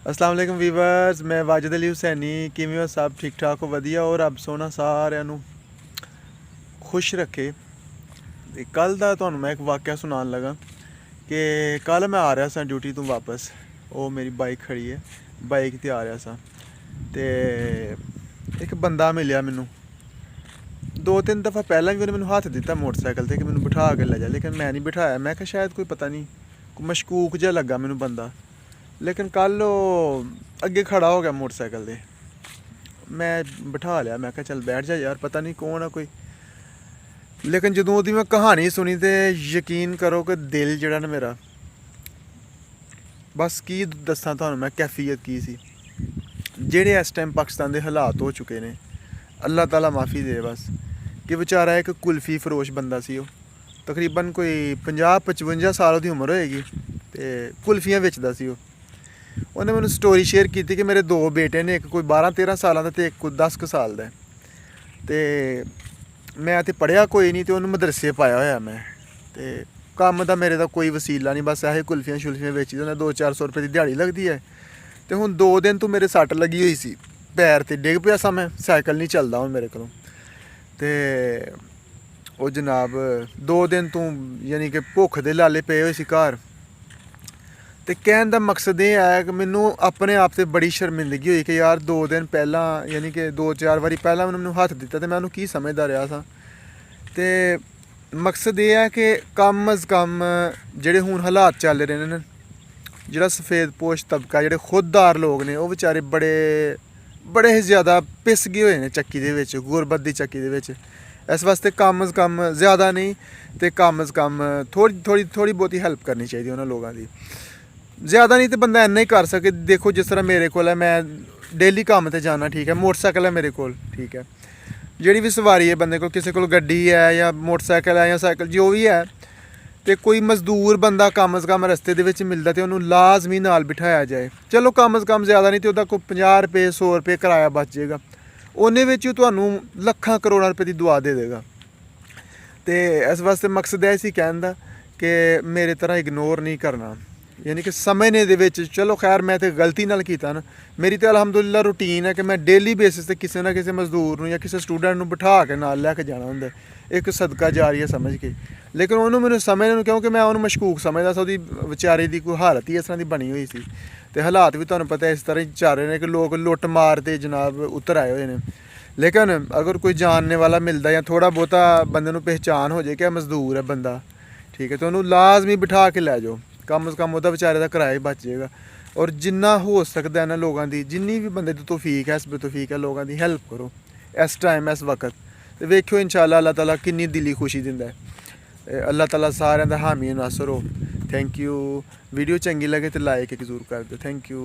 अस्सलाम वालेकुम वीवर्स, मैं वाजिद अली हुसैनी। किवें हो सब? ठीक ठाक हो? वधिया हो। रब सोना सारिਆਂ ਨੂੰ खुश रखे। कल ਦਾ ਤੁਹਾਨੂੰ मैं एक वाक़या सुनान लगा कि कल मैं आ रहा सा ड्यूटी तो वापस, वो मेरी बाइक खड़ी है, बाइक ते आ रहा सा ते एक बंदा मिलिया मैनू। 2-3 दफ़ा पहला भी उन्हें मैनू हत्थ दिता मोटरसाइकिल ते कि मैनू बिठा के ले जा, लेकिन मैं नहीं बिठाया। मैं कहा शायद कोई पता नहीं कोई मशकूक जिहा लगा मैनू बंदा, लेकिन कल अगे खड़ा हो गया मोटरसाइकिल दे। मैं बिठा लिया, मैं कहा चल बैठ जा यार, पता नहीं कौन है कोई। लेकिन जदों ओहदी मैं कहानी सुनी तो यकीन करो कि दिल जिहड़ा ना मेरा, बस की दस्सां तुहानूं मैं कैफियत की सी। जेहड़े इस टाइम पाकिस्तान के हालात हो चुके ने, अल्लाह ताला माफ़ी दे बस। कि बेचारा एक कुल्फी फरोश बंदा सी, तकरीबन कोई 50-55 साल की उम्र होएगी, तो कुल्फियाँ बेचदा सी। उन्हें मैंने स्टोरी शेयर की कि मेरे 2 बेटे ने, एक कोई 12-13 साल का तो एक कोई 10 साल का। तो मैं तो पढ़िया कोई नहीं, तो उन्होंने मदरसे पाया होया मैं। तो कम का मेरे का कोई वसीला नहीं, बस ऐसे कुल्फियाँ शुल्फियाँ बेची उन्हें 200-400 रुपये की दिहाड़ी लगती है। तो हुण 2 दिन तो मेरे सट लगी हुई सी, पैर तो डिग पिया सा मैं, साइकिल नहीं चलता हूँ मेरे को। तो वो जनाब 2 दिन तो यानी कि भुख दे लाले पे हुए सी घर। तो कहने का मकसद ये है कि मैनू अपने आप से बड़ी शर्मिंदगी हुई कि यार 2 दिन पहला, यानी कि 2-4 बारी पहला मैंने हत्थ दिता तो मैं उन्होंने की समझदा रहा था। तो मकसद ये है कि कम अज़ कम जेह्ड़े हुण हालात चल रहे हैं, जेह्ड़ा सफेद पोश तबका, जेह्ड़े खुददार लोग ने, वो बेचारे बड़े ही ज़्यादा पिस गए हुए हैं चक्की दे विच, गुरबत दी चक्की दे विच। इस वास्ते कम अज़ कम, ज़्यादा नहीं तो कम अज़ कम थोड़ी बहुती हैल्प करनी चाहिए उन्होंने लोगों की। ज़्यादा नहीं तो बंदा इन्ना ही कर सके। देखो जिस तरह मेरे को है, मैं डेली काम ते जाना, ठीक है, मोटरसाइकिल है मेरे को, ठीक है, जिहड़ी भी सवारी है बंदे को, किसी को गड्डी है या मोटरसाइकिल है या साइकिल जो भी है, तो कोई मजदूर बंदा कम अज़ कम रस्ते दे विच मिलदा तो उन्होंने लाजमी नाल बिठाया जाए। चलो कम अज़ कम ज़्यादा नहीं तो उहदा कोई 50 रुपये 100 रुपये किराया बच जाएगा, उन्हें विच तुहानूं लखां करोड़ां रुपये की दुआ दे देगा। तो इस वास्ते मकसद है इसी कहण दा कि मेरे तरह इग्नोर नहीं करना, यानी कि समझने दे विच। चलो खैर मैं तो गलती नाल कीता ना, मेरी तो अलहमदुलिल्लाह रूटीन है कि मैं डेली बेसिस ते किसी ना किसी मजदूर नूं या किसी स्टूडेंट नूं बिठा के नाल लैके जाना हुंदा, एक सदका जारिया समझ के। लेकिन उन्होंने मैनूं समझने, क्योंकि मैं उन्होंने मशकूक समझदा सा, उहदी बेचारे की कोई हालत ही इस तरह की बनी हुई सी। तो हालात भी तुहानूं पता इस तरह चल रहे हैं कि लोग लुट मार ते जनाब उतर आए हुए हैं। लेकिन अगर कोई जानने वाला मिलता या थोड़ा बहुता बंदे नूं पहचान हो जाए कि मजदूर है बंदा, ठीक है, तो उन्होंने लाजमी बिठा के लै जाओ, कम अज़ कम वह बेचारे का किराया बच जाएगा। और जिन्ना हो सकता है ना लोगों की, जिन्नी भी बंदे की तौफीक है, इस तौफीक है, लोगों की हेल्प करो इस टाइम इस वक्त। तो वेखियो इंशाअल्लाह अल्लाह ताला कितनी दिली खुशी दिंदा है। अल्लाह ताला सारिਆਂ ਦਾ हामी नासर हो। Thank you. वीडियो चंगी लगे तो लाइक एक जरूर कर दो। Thank you.